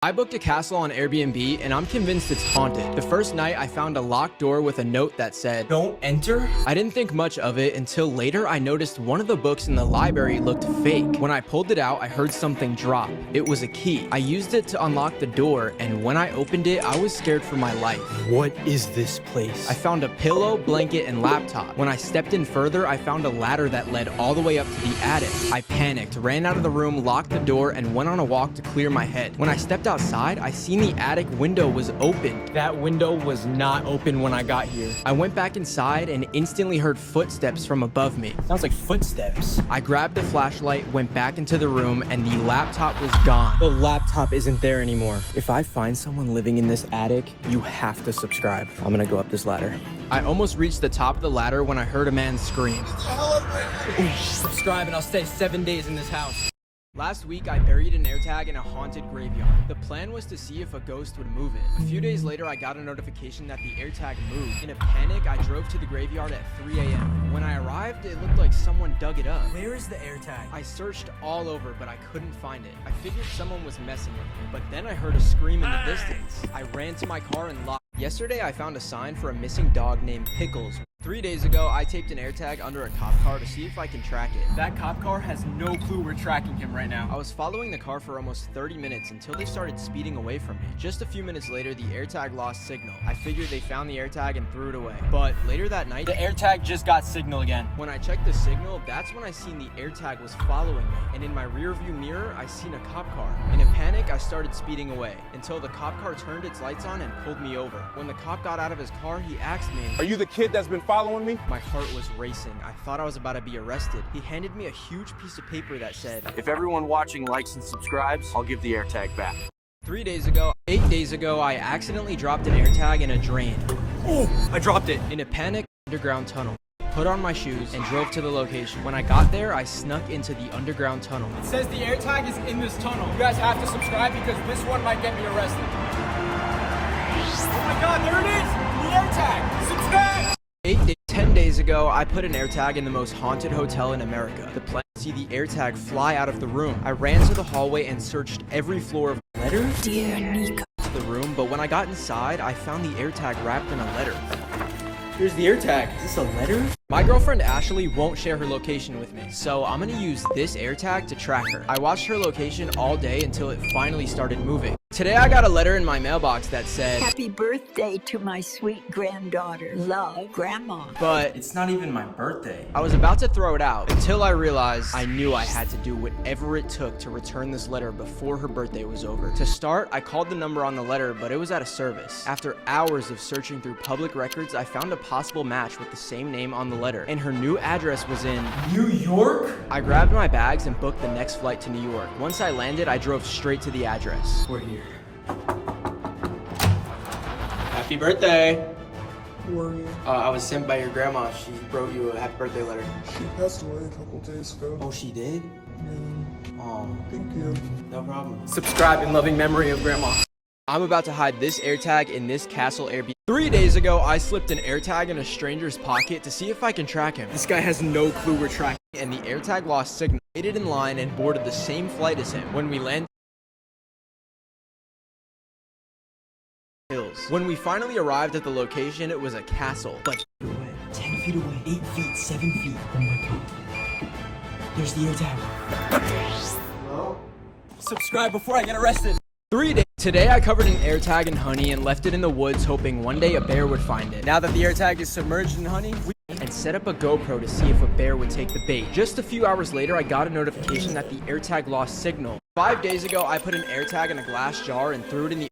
I booked a castle on Airbnb and I'm convinced it's haunted. The first night I found a locked door with a note that said, "Don't enter." I didn't think much of it until later I noticed one of the books in the library looked fake. When I pulled it out, I heard something drop. It was a key. I used it to unlock the door, and when I opened it, I was scared for my life. What is this place? I found a pillow, blanket, and laptop. When I stepped in further, I found a ladder that led all the way up to the attic. I panicked, ran out of the room, locked the door, and went on a walk to clear my head. When I stepped outside, I seen the attic window was open. That window was not open when I got here. I went back inside and instantly heard footsteps from above me. Sounds like footsteps. I grabbed the flashlight, went back into the room, and the laptop was gone. The laptop isn't there anymore. If I find someone living in this attic, you have to subscribe. I'm gonna go up this ladder. I almost reached the top of the ladder when I heard a man scream. Subscribe and I'll stay 7 days in this house. Last week, I buried an AirTag in a haunted graveyard. The plan was to see if a ghost would move it. A few days later, I got a notification that the AirTag moved. In a panic, I drove to the graveyard at 3 a.m. When I arrived, it looked like someone dug it up. Where is the AirTag? I searched all over, but I couldn't find it. I figured someone was messing with me, but then I heard a scream in the distance. I ran to my car and locked. Yesterday, I found a sign for a missing dog named Pickles. 3 days ago, I taped an AirTag under a cop car to see if I can track it. That cop car has no clue we're tracking him right now. I was following the car for almost 30 minutes until they started speeding away from me. Just a few minutes later, the AirTag lost signal. I figured they found the AirTag and threw it away. But later that night, the AirTag just got signal again. When I checked the signal, that's when I seen the AirTag was following me. And in my rearview mirror, I seen a cop car. In a panic, I started speeding away until the cop car turned its lights on and pulled me over. When the cop got out of his car, he asked me, "Are you the kid that's been following me?" My heart was racing. I thought I was about to be arrested. He handed me a huge piece of paper that said, "If everyone watching likes and subscribes, I'll give the AirTag back." 8 days ago, I accidentally dropped an AirTag in a drain. Oh, I dropped it. In a panic, underground tunnel. Put on my shoes and drove to the location. When I got there, I snuck into the underground tunnel. It says the AirTag is in this tunnel. You guys have to subscribe because this one might get me arrested. Oh my God, there it is! The AirTag! Subscribe! 10 days ago, I put an AirTag in the most haunted hotel in America. The plan to see the AirTag fly out of the room. I ran to the hallway and searched every floor of the letter. Dear Nico. The room, but when I got inside, I found the AirTag wrapped in a letter. Here's the AirTag. Is this a letter? My girlfriend Ashley won't share her location with me, so I'm gonna use this AirTag to track her. I watched her location all day until it finally started moving. Today I got a letter in my mailbox that said, "Happy birthday to my sweet granddaughter. Love, Grandma." But it's not even my birthday. I was about to throw it out until I realized I knew I had to do whatever it took to return this letter before her birthday was over. To start, I called the number on the letter, but it was out of service. After hours of searching through public records, I found a possible match with the same name on the letter, and her new address was in New York? I grabbed my bags and booked the next flight to New York. Once I landed, I drove straight to the address. We're here. Happy birthday. Who are you? I was sent by your grandma. She wrote you a happy birthday letter. She passed away a couple days ago. Oh, she did? Yeah. Oh, Thank you. no problem. Subscribe in loving memory of grandma. I'm about to hide this AirTag in this castle Airbnb. 3 days ago, I slipped an AirTag in a stranger's pocket to see if I can track him. This guy has no clue we're tracking, and the AirTag lost signal. I waited in line and boarded the same flight as him. When we landed, when we finally arrived at the location, it was a castle. But 10 feet away, 8 feet, 7 feet. Oh my God. There's the AirTag. Hello? Subscribe before I get arrested. 3 days. Today I covered an AirTag in honey and left it in the woods hoping one day a bear would find it. Now that the AirTag is submerged in honey, and set up a GoPro to see if a bear would take the bait. Just a few hours later, I got a notification that the AirTag lost signal. 5 days ago, I put an AirTag in a glass jar and threw it in the...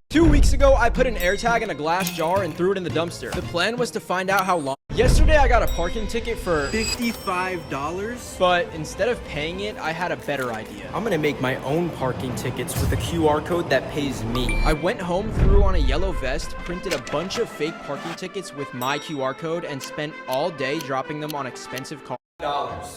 Two weeks ago, I put an AirTag in a glass jar and threw it in the dumpster. The plan was to find out how long. Yesterday, I got a parking ticket for $55, but instead of paying it, I had a better idea. I'm gonna make my own parking tickets with a QR code that pays me. I went home, threw on a yellow vest, printed a bunch of fake parking tickets with my QR code, and spent all day dropping them on expensive cars.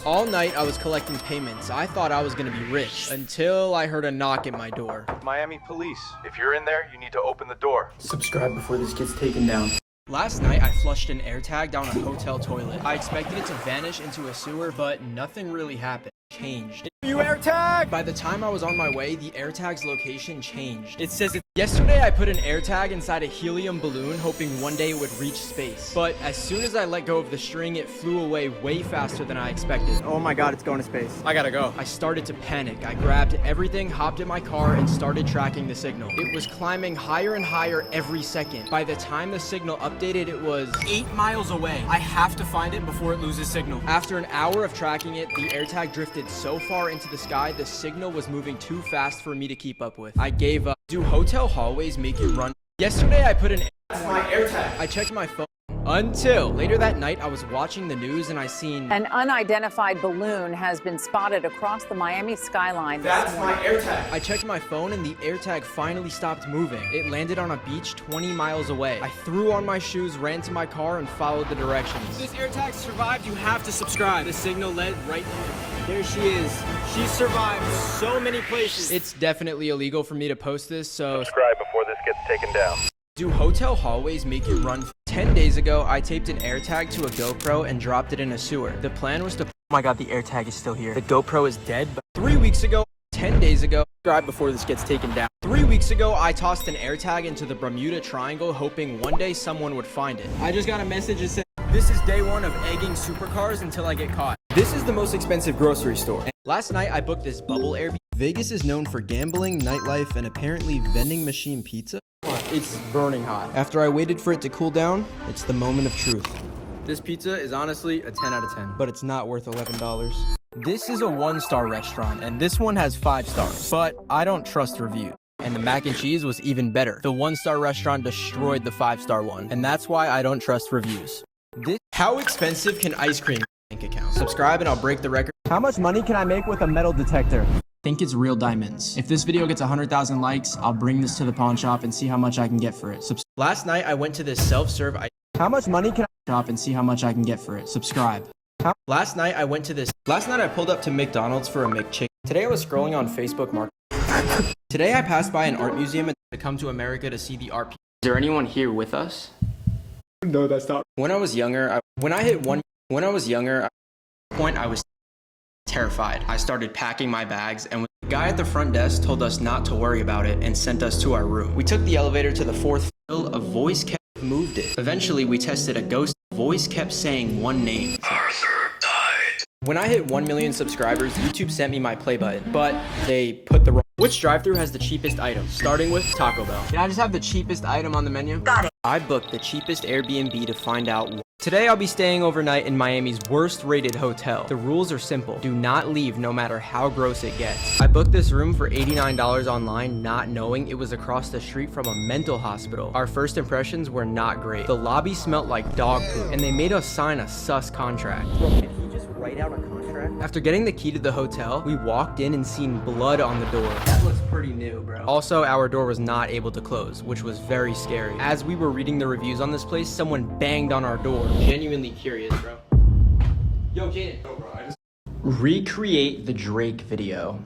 All night I was collecting payments. I thought I was gonna be rich until I heard a knock at my door. Miami police. If you're in there, you need to open the door. Subscribe before this gets taken down. Last night I flushed an AirTag down a hotel toilet. I expected it to vanish into a sewer, but nothing really happened. changed. You AirTag! By the time I was on my way, the AirTag's location changed. It says yesterday I put an AirTag inside a helium balloon hoping one day it would reach space. But as soon as I let go of the string, it flew away way faster than I expected. Oh my god, it's going to space. I gotta go. I started to panic. I grabbed everything, hopped in my car, and started tracking the signal. It was climbing higher and higher every second. By the time the signal updated, it was 8 miles away. I have to find it before it loses signal. After an hour of tracking it, the AirTag drifted so far into the sky, the signal was moving too fast for me to keep up with. I gave up. Do hotel hallways make you run? Yesterday, I put an my AirTag. I checked my phone. Until later that night, I was watching the news and I seen an unidentified balloon has been spotted across the Miami skyline. That's my AirTag. I checked my phone and the AirTag finally stopped moving. It landed on a beach 20 miles away. I threw on my shoes, ran to my car, and followed the directions. If this AirTag survived, you have to subscribe. The signal led right here. There she is. She survived so many places. It's definitely illegal for me to post this, so Subscribe before this gets taken down. do hotel hallways make you run? 10 days ago, I taped an AirTag to a GoPro and dropped it in a sewer. The plan was to... Oh my god, the AirTag is still here. The GoPro is dead, but 3 weeks ago, 10 days ago, subscribe before this gets taken down. 3 weeks ago, I tossed an AirTag into the Bermuda Triangle, hoping one day someone would find it. I just got a message that said, "This is day one of egging supercars until I get caught." This is the most expensive grocery store. Last night, I booked this bubble Airbnb. Vegas is known for gambling, nightlife, and apparently vending machine pizza. It's burning hot. After I waited for it to cool down, it's the moment of truth. This pizza is honestly a 10 out of 10, but it's not worth $11. This is a 1-star restaurant, and this one has 5 stars, but I don't trust reviews. And the mac and cheese was even better. The 1-star restaurant destroyed the 5-star one, and that's why I don't trust reviews. How expensive can ice cream bank account? Subscribe and I'll break the record. How much money can I make with a metal detector? Think it's real diamonds. If this video gets 100,000 likes, I'll bring this to the pawn shop and see how much I can get for it. Last night, I went to this self-serve How much money can shop and see how much I can get for it. Subscribe. Last night, I pulled up to McDonald's for a McChicken. Today, I was scrolling on Facebook Market. Today, I passed by an art museum and to come to America to see the art. Is there anyone here with us? No, that's not. When I was younger, I was terrified. I started packing my bags, and the guy at the front desk told us not to worry about it and sent us to our room. We took the elevator to the 4th floor. A voice kept moved it. Eventually, we tested a ghost. Voice kept saying one name. Arthur died. When I hit 1 million subscribers, YouTube sent me my play button, but they put the wrong. Which drive-thru has the cheapest item? Starting with Taco Bell. Can I just have the cheapest item on the menu? Got it. I booked the cheapest Airbnb to find out. Today I'll be staying overnight in Miami's worst rated hotel. The rules are simple. Do not leave no matter how gross it gets. I booked this room for $89 online, not knowing it was across the street from a mental hospital. Our first impressions were not great. The lobby smelled like dog poop, and they made us sign a sus contract. Bro, did he just write out a contract? After getting the key to the hotel, we walked in and seen blood on the door. That looks pretty new, bro. Also, our door was not able to close, which was very scary. As we were reading the reviews on this place, someone banged on our door. Genuinely curious, bro. Yo, Jaden. Recreate the Drake video.